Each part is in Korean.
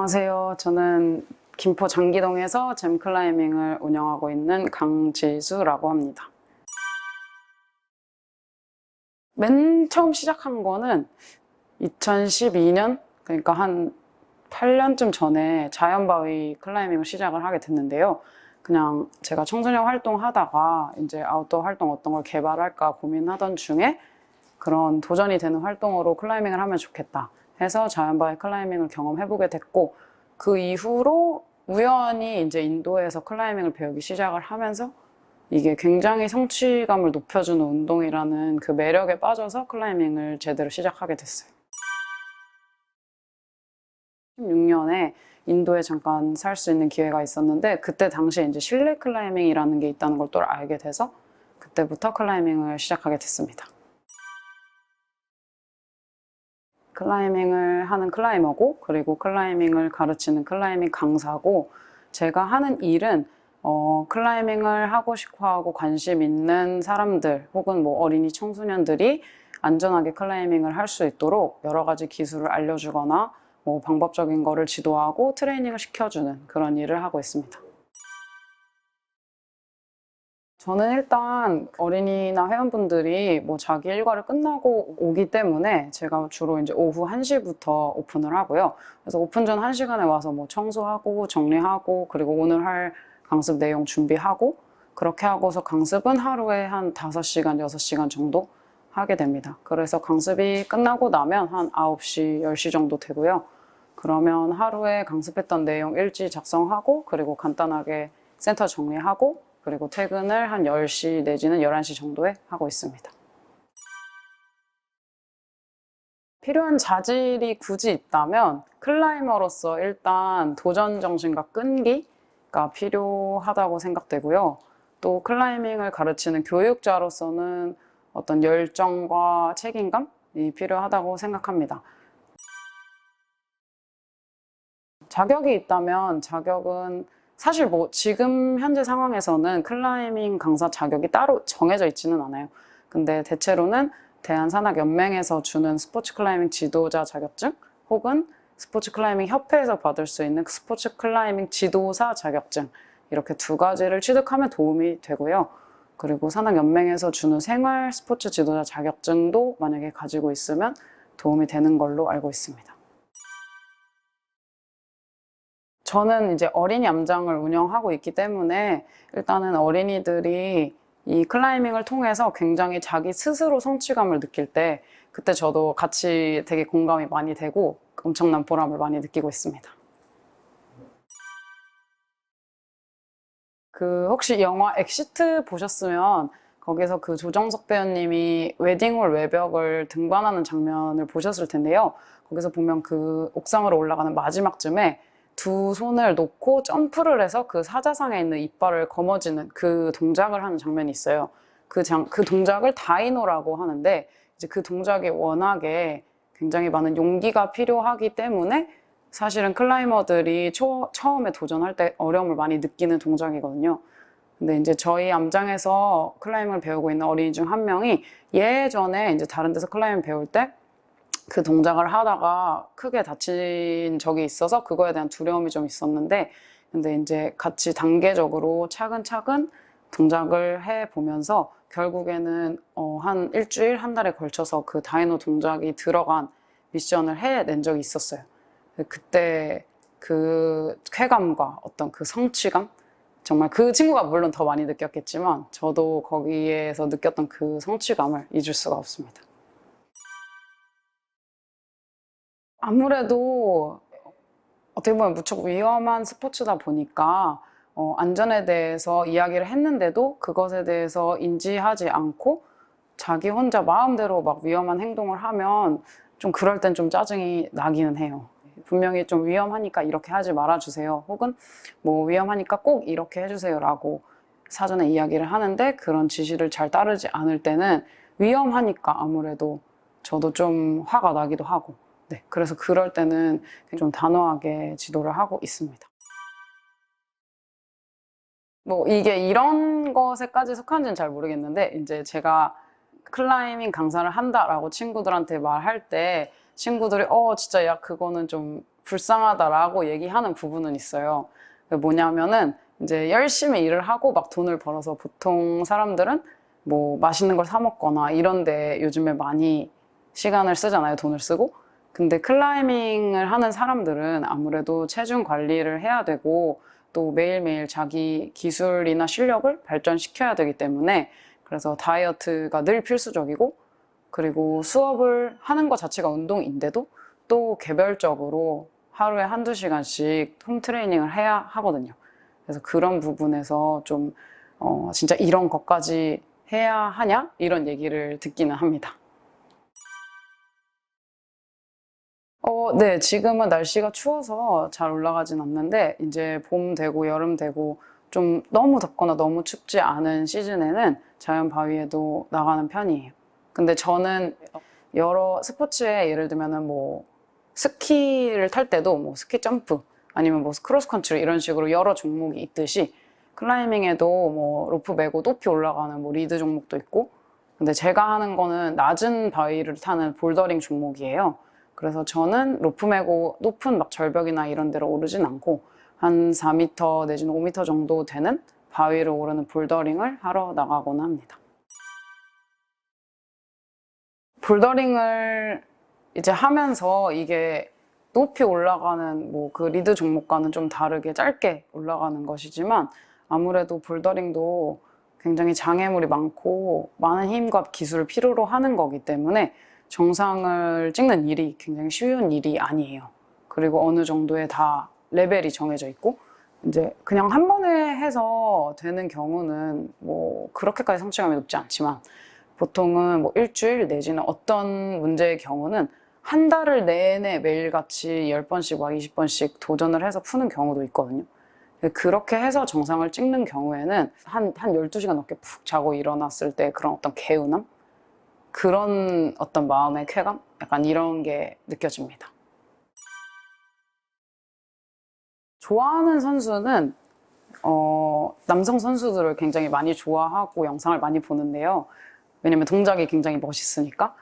안녕하세요. 저는 김포 장기동에서 잼클라이밍을 운영하고 있는 강지수라고 합니다. 맨 처음 시작한 거는 2012년, 그러니까 한 8년쯤 전에 자연바위 클라이밍을 시작을 하게 됐는데요. 그냥 제가 청소년 활동하다가 이제 아웃도어 활동 어떤 걸 개발할까 고민하던 중에 그런 도전이 되는 활동으로 클라이밍을 하면 좋겠다 해서 자연바위 클라이밍을 경험해보게 됐고, 그 이후로 우연히 이제 인도에서 클라이밍을 배우기 시작을 하면서 이게 굉장히 성취감을 높여주는 운동이라는 그 매력에 빠져서 클라이밍을 제대로 시작하게 됐어요. 16년에 인도에 잠깐 살 수 있는 기회가 있었는데, 그때 당시에 이제 실내 클라이밍이라는 게 있다는 걸 또 알게 돼서 그때부터 클라이밍을 시작하게 됐습니다. 클라이밍을 하는 클라이머고, 그리고 클라이밍을 가르치는 클라이밍 강사고, 제가 하는 일은 클라이밍을 하고 싶어 하고 관심 있는 사람들 혹은 뭐 어린이 청소년들이 안전하게 클라이밍을 할 수 있도록 여러 가지 기술을 알려주거나 뭐 방법적인 거를 지도하고 트레이닝을 시켜주는 그런 일을 하고 있습니다. 저는 일단 어린이나 회원분들이 뭐 자기 일과를 끝나고 오기 때문에 제가 주로 이제 오후 1시부터 오픈을 하고요. 그래서 오픈 전 1시간에 와서 뭐 청소하고 정리하고 그리고 오늘 할 강습 내용 준비하고 그렇게 하고서 강습은 하루에 한 5시간, 6시간 정도 하게 됩니다. 그래서 강습이 끝나고 나면 한 9시, 10시 정도 되고요. 그러면 하루에 강습했던 내용 일지 작성하고 그리고 간단하게 센터 정리하고 그리고 퇴근을 한 10시 내지는 11시 정도에 하고 있습니다. 필요한 자질이 굳이 있다면 클라이머로서 일단 도전 정신과 끈기가 필요하다고 생각되고요. 또 클라이밍을 가르치는 교육자로서는 어떤 열정과 책임감이 필요하다고 생각합니다. 자격이 있다면 자격은 사실 뭐 지금 현재 상황에서는 클라이밍 강사 자격이 따로 정해져 있지는 않아요. 근데 대체로는 대한산악연맹에서 주는 스포츠 클라이밍 지도자 자격증 혹은 스포츠 클라이밍 협회에서 받을 수 있는 스포츠 클라이밍 지도사 자격증, 이렇게 두 가지를 취득하면 도움이 되고요. 그리고 산악연맹에서 주는 생활 스포츠 지도자 자격증도 만약에 가지고 있으면 도움이 되는 걸로 알고 있습니다. 저는 이제 어린이 암장을 운영하고 있기 때문에 일단은 어린이들이 이 클라이밍을 통해서 굉장히 자기 스스로 성취감을 느낄 때 그때 저도 같이 되게 공감이 많이 되고 엄청난 보람을 많이 느끼고 있습니다. 그 혹시 영화 엑시트 보셨으면 거기서 그 조정석 배우님이 웨딩홀 외벽을 등반하는 장면을 보셨을 텐데요. 거기서 보면 그 옥상으로 올라가는 마지막쯤에 두 손을 놓고 점프를 해서 그 사자상에 있는 이빨을 거머쥐는 그 동작을 하는 장면이 있어요. 그 동작을 다이노라고 하는데, 이제 그 동작이 워낙에 굉장히 많은 용기가 필요하기 때문에 사실은 클라이머들이 처음에 도전할 때 어려움을 많이 느끼는 동작이거든요. 근데 이제 저희 암장에서 클라이밍을 배우고 있는 어린이 중 한 명이 예전에 이제 다른 데서 클라이밍 배울 때 그 동작을 하다가 크게 다친 적이 있어서 그거에 대한 두려움이 좀 있었는데, 근데 이제 같이 단계적으로 차근차근 동작을 해보면서 결국에는 한 일주일, 한 달에 걸쳐서 그 다이노 동작이 들어간 미션을 해낸 적이 있었어요. 그때 그 쾌감과 어떤 그 성취감, 정말 그 친구가 물론 더 많이 느꼈겠지만 저도 거기에서 느꼈던 그 성취감을 잊을 수가 없습니다. 아무래도 어떻게 보면 무척 위험한 스포츠다 보니까 안전에 대해서 이야기를 했는데도 그것에 대해서 인지하지 않고 자기 혼자 마음대로 막 위험한 행동을 하면 좀 그럴 땐 좀 짜증이 나기는 해요. 분명히 좀 위험하니까 이렇게 하지 말아주세요. 혹은 뭐 위험하니까 꼭 이렇게 해주세요 라고 사전에 이야기를 하는데 그런 지시를 잘 따르지 않을 때는 위험하니까 아무래도 저도 좀 화가 나기도 하고, 네, 그래서 그럴 때는 좀 단호하게 지도를 하고 있습니다. 뭐 이게 이런 것에까지 속한지는 잘 모르겠는데, 이제 제가 클라이밍 강사를 한다라고 친구들한테 말할 때 친구들이 진짜 야 그거는 좀 불쌍하다라고 얘기하는 부분은 있어요. 뭐냐면은 이제 열심히 일을 하고 막 돈을 벌어서 보통 사람들은 뭐 맛있는 걸 사 먹거나 이런 데 요즘에 많이 시간을 쓰잖아요. 돈을 쓰고. 근데 클라이밍을 하는 사람들은 아무래도 체중 관리를 해야 되고 또 매일매일 자기 기술이나 실력을 발전시켜야 되기 때문에 그래서 다이어트가 늘 필수적이고 그리고 수업을 하는 것 자체가 운동인데도 또 개별적으로 하루에 한두 시간씩 홈트레이닝을 해야 하거든요. 그래서 그런 부분에서 좀 진짜 이런 것까지 해야 하냐? 이런 얘기를 듣기는 합니다. 네, 지금은 날씨가 추워서 잘 올라가진 않는데 이제 봄 되고 여름 되고 좀 너무 덥거나 너무 춥지 않은 시즌에는 자연 바위에도 나가는 편이에요. 근데 저는 여러 스포츠에 예를 들면은 뭐 스키를 탈 때도 뭐 스키 점프 아니면 뭐 크로스 컨트리 이런 식으로 여러 종목이 있듯이 클라이밍에도 뭐 로프 메고 높이 올라가는 뭐 리드 종목도 있고 근데 제가 하는 거는 낮은 바위를 타는 볼더링 종목이에요. 그래서 저는 로프 메고 높은 막 절벽이나 이런 데로 오르진 않고 한 4m 내지는 5m 정도 되는 바위를 오르는 볼더링을 하러 나가곤 합니다. 볼더링을 이제 하면서 이게 높이 올라가는 뭐 그 리드 종목과는 좀 다르게 짧게 올라가는 것이지만 아무래도 볼더링도 굉장히 장애물이 많고 많은 힘과 기술을 필요로 하는 거기 때문에 정상을 찍는 일이 굉장히 쉬운 일이 아니에요. 그리고 어느 정도의 다 레벨이 정해져 있고 이제 그냥 한 번에 해서 되는 경우는 뭐 그렇게까지 성취감이 높지 않지만 보통은 뭐 일주일 내지는 어떤 문제의 경우는 한 달을 내내 매일같이 10번씩 막 20번씩 도전을 해서 푸는 경우도 있거든요. 그렇게 해서 정상을 찍는 경우에는 한 12시간 넘게 푹 자고 일어났을 때 그런 어떤 개운함? 그런 어떤 마음의 쾌감? 약간 이런 게 느껴집니다. 좋아하는 선수는 남성 선수들을 굉장히 많이 좋아하고 영상을 많이 보는데요. 왜냐면 동작이 굉장히 멋있으니까.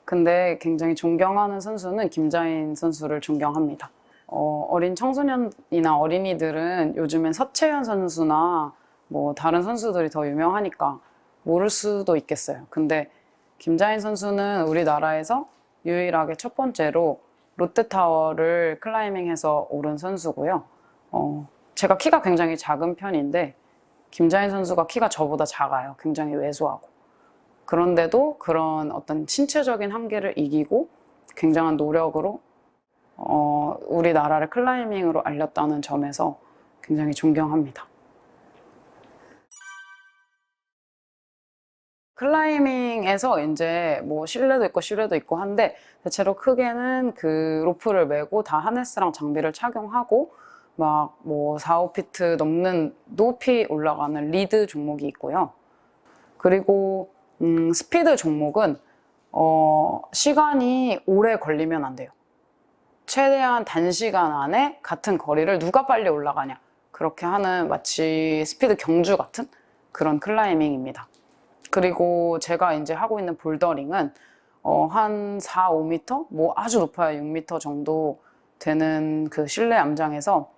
근데 굉장히 존경하는 선수는 김자인 선수를 존경합니다. 어린 청소년이나 어린이들은 요즘엔 서채연 선수나 뭐 다른 선수들이 더 유명하니까 모를 수도 있겠어요. 근데 김자인 선수는 우리나라에서 유일하게 첫 번째로 롯데타워를 클라이밍해서 오른 선수고요. 제가 키가 굉장히 작은 편인데 김자인 선수가 키가 저보다 작아요. 굉장히 왜소하고. 그런데도 그런 어떤 신체적인 한계를 이기고 굉장한 노력으로 우리나라를 클라이밍으로 알렸다는 점에서 굉장히 존경합니다. 클라이밍에서 이제 뭐 실내도 있고 실외도 있고 한데 대체로 크게는 그 로프를 메고 다 하네스랑 장비를 착용하고 막 뭐 4, 5피트 넘는 높이 올라가는 리드 종목이 있고요. 그리고 스피드 종목은 시간이 오래 걸리면 안 돼요. 최대한 단시간 안에 같은 거리를 누가 빨리 올라가냐 그렇게 하는 마치 스피드 경주 같은 그런 클라이밍입니다. 그리고 제가 이제 하고 있는 볼더링은 한 4, 5m? 뭐 아주 높아야 6m 정도 되는 그 실내 암장에서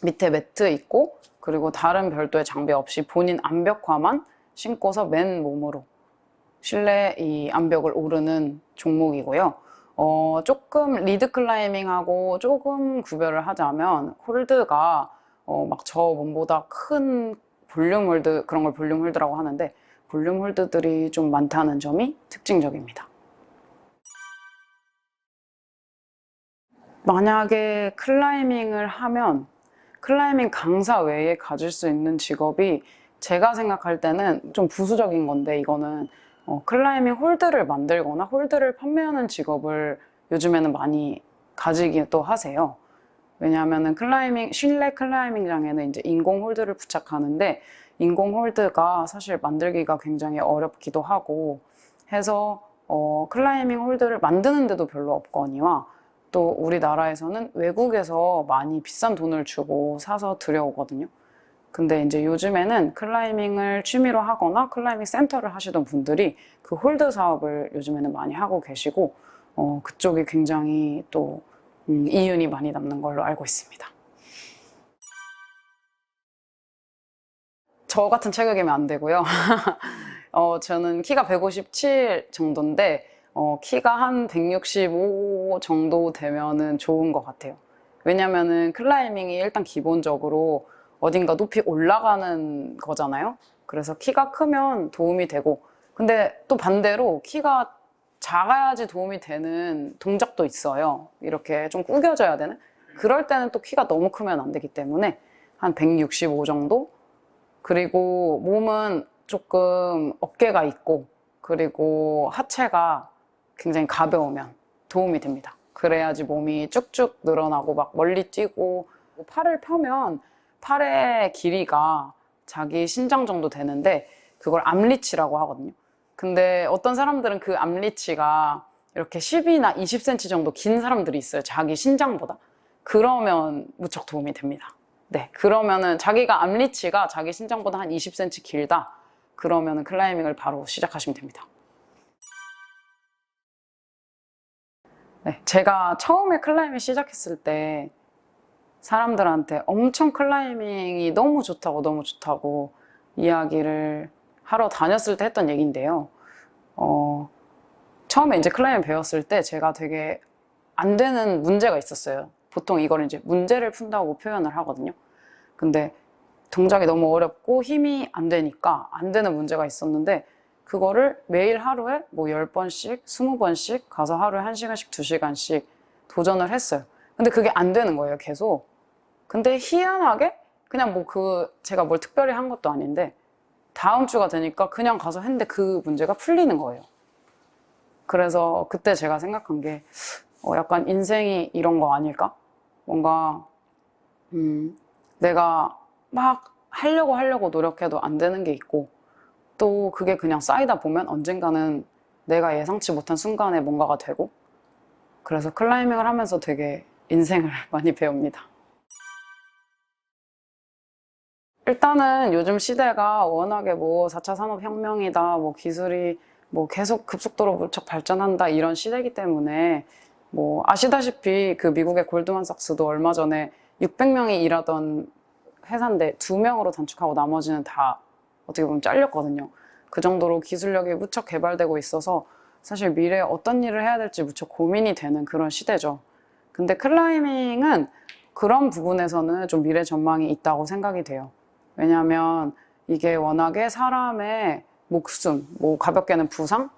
밑에 매트 있고 그리고 다른 별도의 장비 없이 본인 암벽화만 신고서 맨 몸으로 실내 이 암벽을 오르는 종목이고요. 조금 리드 클라이밍하고 조금 구별을 하자면 홀드가 막 저 몸보다 큰 볼륨 홀드 그런 걸 볼륨 홀드라고 하는데 볼륨 홀드들이 좀 많다는 점이 특징적입니다. 만약에 클라이밍을 하면 클라이밍 강사 외에 가질 수 있는 직업이 제가 생각할 때는 좀 부수적인 건데 이거는 클라이밍 홀드를 만들거나 홀드를 판매하는 직업을 요즘에는 많이 가지기도 하세요. 왜냐하면은 실내 클라이밍장에는 이제 인공 홀드를 부착하는데 인공 홀드가 사실 만들기가 굉장히 어렵기도 하고 해서 클라이밍 홀드를 만드는데도 별로 없거니와 또 우리나라에서는 외국에서 많이 비싼 돈을 주고 사서 들여오거든요. 근데 이제 요즘에는 클라이밍을 취미로 하거나 클라이밍 센터를 하시던 분들이 그 홀드 사업을 요즘에는 많이 하고 계시고 그쪽이 굉장히 또 이윤이 많이 남는 걸로 알고 있습니다. 저 같은 체격이면 안 되고요. 저는 키가 157 정도인데 키가 한 165 정도 되면은 좋은 것 같아요. 왜냐면은 클라이밍이 일단 기본적으로 어딘가 높이 올라가는 거잖아요. 그래서 키가 크면 도움이 되고, 근데 또 반대로 키가 작아야지 도움이 되는 동작도 있어요. 이렇게 좀 구겨져야 되는? 그럴 때는 또 키가 너무 크면 안 되기 때문에 한 165 정도? 그리고 몸은 조금 어깨가 있고, 그리고 하체가 굉장히 가벼우면 도움이 됩니다. 그래야지 몸이 쭉쭉 늘어나고 막 멀리 뛰고, 팔을 펴면 팔의 길이가 자기 신장 정도 되는데 그걸 암리치라고 하거든요. 근데 어떤 사람들은 그 암리치가 이렇게 10이나 20cm 정도 긴 사람들이 있어요. 자기 신장보다. 그러면 무척 도움이 됩니다. 네, 그러면은 자기가 암리치가 자기 신장보다 한 20cm 길다. 그러면은 클라이밍을 바로 시작하시면 됩니다. 네, 제가 처음에 클라이밍 시작했을 때 사람들한테 엄청 클라이밍이 너무 좋다고 이야기를 하러 다녔을 때 했던 얘기인데요. 처음에 이제 클라이밍 배웠을 때 제가 되게 안 되는 문제가 있었어요. 보통 이걸 이제 문제를 푼다고 표현을 하거든요. 근데 동작이 너무 어렵고 힘이 안 되니까 안 되는 문제가 있었는데, 그거를 매일 하루에 뭐 10번씩, 20번씩 가서 하루에 1시간씩, 2시간씩 도전을 했어요. 근데 그게 안 되는 거예요, 계속. 근데 희한하게 그냥 제가 뭘 특별히 한 것도 아닌데 다음 주가 되니까 그냥 가서 했는데 그 문제가 풀리는 거예요. 그래서 그때 제가 생각한 게 약간 인생이 이런 거 아닐까? 뭔가 내가 막 하려고 노력해도 안 되는 게 있고, 또 그게 그냥 쌓이다 보면 언젠가는 내가 예상치 못한 순간에 뭔가가 되고, 그래서 클라이밍을 하면서 되게 인생을 많이 배웁니다. 일단은 요즘 시대가 워낙에 4차 산업혁명이다, 기술이 계속 급속도로 무척 발전한다, 이런 시대이기 때문에 아시다시피 그 미국의 골드만삭스도 얼마 전에 600명이 일하던 회사인데 2명으로 단축하고 나머지는 다 어떻게 보면 잘렸거든요. 그 정도로 기술력이 무척 개발되고 있어서 사실 미래에 어떤 일을 해야 될지 무척 고민이 되는 그런 시대죠. 근데 클라이밍은 그런 부분에서는 좀 미래 전망이 있다고 생각이 돼요. 왜냐하면 이게 워낙에 사람의 목숨, 가볍게는 부상이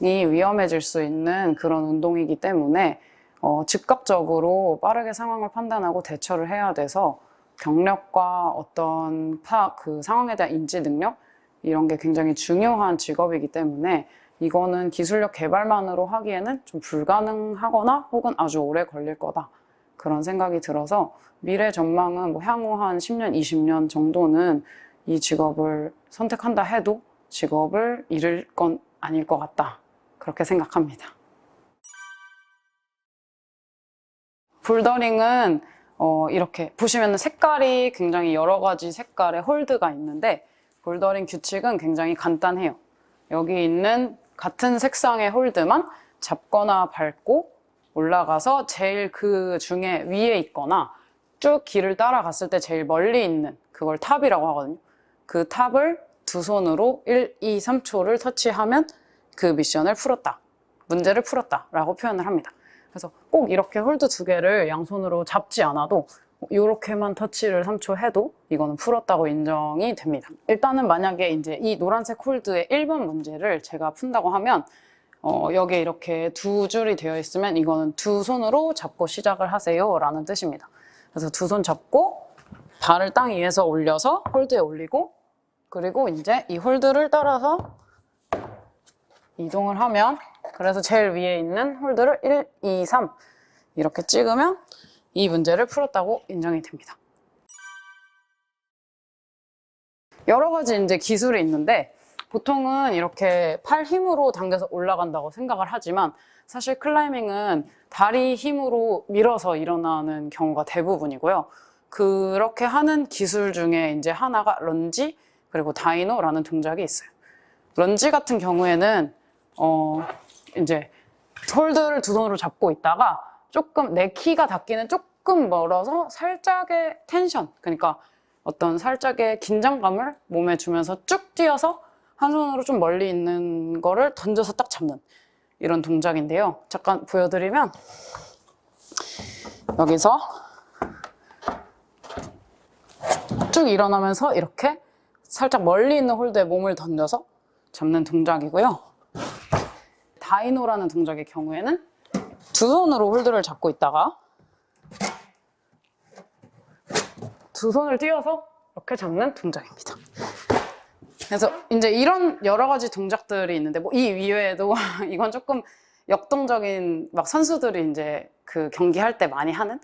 위험해질 수 있는 그런 운동이기 때문에 즉각적으로 빠르게 상황을 판단하고 대처를 해야 돼서 경력과 어떤 그 상황에 대한 인지 능력, 이런 게 굉장히 중요한 직업이기 때문에 이거는 기술력 개발만으로 하기에는 좀 불가능하거나 혹은 아주 오래 걸릴 거다, 그런 생각이 들어서 미래 전망은 향후 한 10년, 20년 정도는 이 직업을 선택한다 해도 직업을 잃을 건 아닐 것 같다, 그렇게 생각합니다. 볼더링은 이렇게 보시면 색깔이 굉장히 여러 가지 색깔의 홀드가 있는데, 볼더링 규칙은 굉장히 간단해요. 여기 있는 같은 색상의 홀드만 잡거나 밟고 올라가서 제일 그 중에 위에 있거나 쭉 길을 따라갔을 때 제일 멀리 있는 그걸 탑이라고 하거든요. 그 탑을 두 손으로 1, 2, 3초를 터치하면 그 미션을 풀었다, 문제를 풀었다 라고 표현을 합니다. 그래서 꼭 이렇게 홀드 2개를 양손으로 잡지 않아도 이렇게만 터치를 3초 해도 이거는 풀었다고 인정이 됩니다. 일단은 만약에 이제 이 노란색 홀드의 1번 문제를 제가 푼다고 하면 여기에 이렇게 2줄이 되어 있으면 이거는 두 손으로 잡고 시작을 하세요 라는 뜻입니다. 그래서 두 손 잡고 발을 땅 위에서 올려서 홀드에 올리고, 그리고 이제 이 홀드를 따라서 이동을 하면, 그래서 제일 위에 있는 홀드를 1, 2, 3 이렇게 찍으면 이 문제를 풀었다고 인정이 됩니다. 여러 가지 이제 기술이 있는데 보통은 이렇게 팔 힘으로 당겨서 올라간다고 생각을 하지만 사실 클라이밍은 다리 힘으로 밀어서 일어나는 경우가 대부분이고요. 그렇게 하는 기술 중에 이제 하나가 런지 그리고 다이노라는 동작이 있어요. 런지 같은 경우에는 이제 홀드를 두 손으로 잡고 있다가 조금 내 키가 닿기는 조금 멀어서 살짝의 텐션, 그러니까 어떤 살짝의 긴장감을 몸에 주면서 쭉 뛰어서 한 손으로 좀 멀리 있는 거를 던져서 딱 잡는 이런 동작인데요. 잠깐 보여드리면 여기서 쭉 일어나면서 이렇게 살짝 멀리 있는 홀드에 몸을 던져서 잡는 동작이고요. 다이노라는 동작의 경우에는 두 손으로 홀드를 잡고 있다가 두 손을 띄워서 이렇게 잡는 동작입니다. 그래서 이제 이런 여러 가지 동작들이 있는데 뭐 이 이외에도 이건 조금 역동적인 막 선수들이 이제 그 경기할 때 많이 하는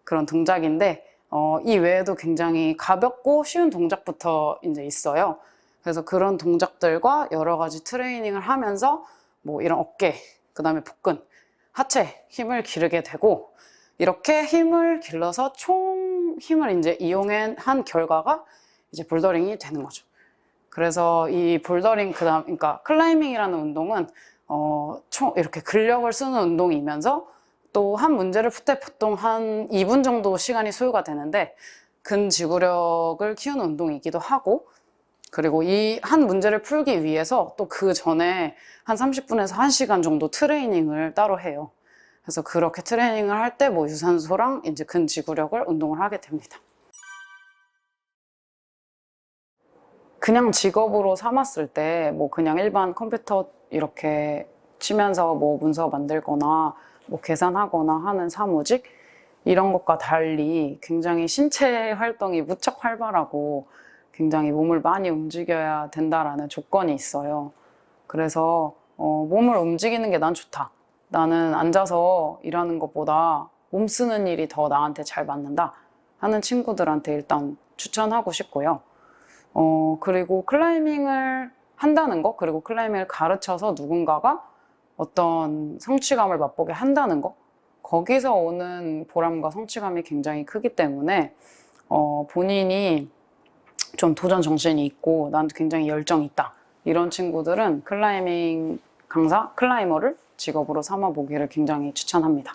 그런 동작인데 이 외에도 굉장히 가볍고 쉬운 동작부터 이제 있어요. 그래서 그런 동작들과 여러 가지 트레이닝을 하면서 뭐 이런 어깨, 그다음에 복근, 하체 힘을 기르게 되고 이렇게 힘을 길러서 총 힘을 이제 이용한 결과가 이제 볼더링이 되는 거죠. 그래서 이 볼더링 그러니까 클라이밍이라는 운동은 총 이렇게 근력을 쓰는 운동이면서 또 한 문제를 풀 때 보통 한 2분 정도 시간이 소요가 되는데 근지구력을 키우는 운동이기도 하고 그리고 이 한 문제를 풀기 위해서 또 그 전에 한 30분에서 1시간 정도 트레이닝을 따로 해요. 그래서 그렇게 트레이닝을 할 때 뭐 유산소랑 이제 근지구력을 운동을 하게 됩니다. 그냥 직업으로 삼았을 때 뭐 그냥 일반 컴퓨터 이렇게 치면서 뭐 문서 만들거나 뭐 계산하거나 하는 사무직 이런 것과 달리 굉장히 신체 활동이 무척 활발하고 굉장히 몸을 많이 움직여야 된다라는 조건이 있어요. 그래서 몸을 움직이는 게 난 좋다. 나는 앉아서 일하는 것보다 몸 쓰는 일이 더 나한테 잘 맞는다 하는 친구들한테 일단 추천하고 싶고요. 그리고 클라이밍을 한다는 거, 그리고 클라이밍을 가르쳐서 누군가가 어떤 성취감을 맛보게 한다는 거, 거기서 오는 보람과 성취감이 굉장히 크기 때문에 본인이 좀 도전 정신이 있고 난 굉장히 열정이 있다 이런 친구들은 클라이밍 강사, 클라이머를 직업으로 삼아 보기를 굉장히 추천합니다.